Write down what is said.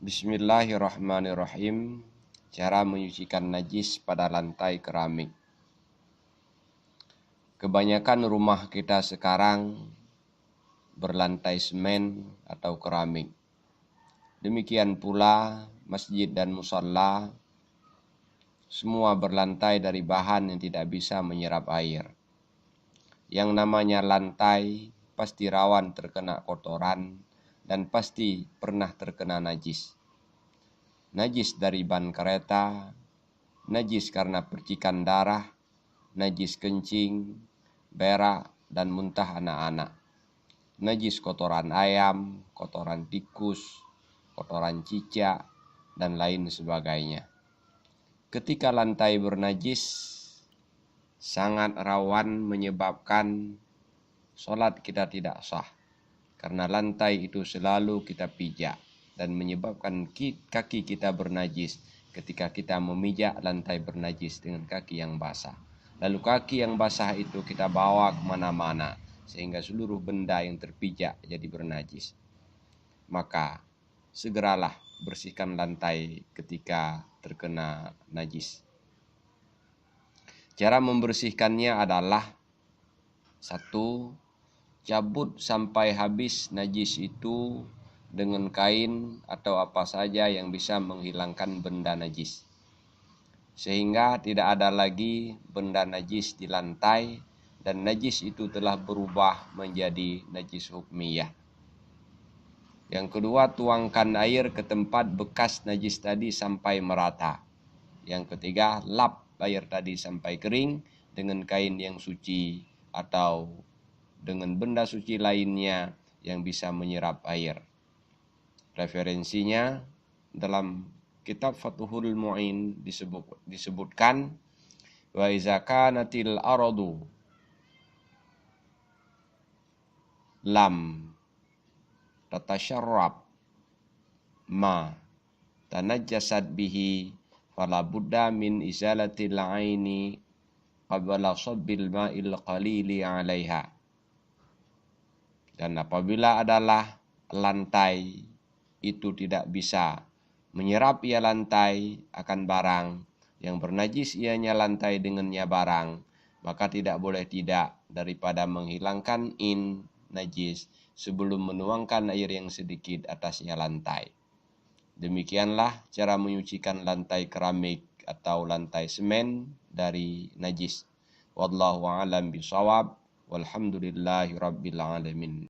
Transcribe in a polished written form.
Bismillahirrahmanirrahim. Cara menyucikan najis pada lantai keramik. Kebanyakan rumah kita sekarang berlantai semen atau keramik. Demikian pula masjid dan musalla semua berlantai dari bahan yang tidak bisa menyerap air. Yang namanya lantai pasti rawan terkena kotoran dan pasti pernah terkena najis. Najis dari ban kereta, najis karena percikan darah, najis kencing, berak, dan muntah anak-anak. Najis kotoran ayam, kotoran tikus, kotoran cicak, dan lain sebagainya. Ketika lantai bernajis, sangat rawan menyebabkan sholat kita tidak sah. Karena lantai itu selalu kita pijak dan menyebabkan kaki kita bernajis ketika kita memijak lantai bernajis dengan kaki yang basah. Lalu kaki yang basah itu kita bawa kemana-mana sehingga seluruh benda yang terpijak jadi bernajis. Maka segeralah bersihkan lantai ketika terkena najis. Cara membersihkannya adalah 1. Cabut sampai habis najis itu dengan kain atau apa saja yang bisa menghilangkan benda najis. Sehingga tidak ada lagi benda najis di lantai dan najis itu telah berubah menjadi najis hukmiyah. Yang kedua, tuangkan air ke tempat bekas najis tadi sampai merata. Yang ketiga, lap air tadi sampai kering dengan kain yang suci atau dengan benda suci lainnya yang bisa menyerap air. Referensinya dalam kitab Fathul Mu'in disebutkan wa iza kanatil aradu lam tatasharrab ma tanajjasat bihi fala budda min izalatil aini qabla sabbil ma'il qalili 'alaiha. Dan apabila adalah lantai itu tidak bisa menyerap ia lantai akan barang yang bernajis ianya lantai dengannya barang, maka tidak boleh tidak daripada menghilangkan najis sebelum menuangkan air yang sedikit atasnya lantai. Demikianlah cara menyucikan lantai keramik atau lantai semen dari najis. Wallahu a'lam bishawab. Walhamdulillahi rabbil alamin.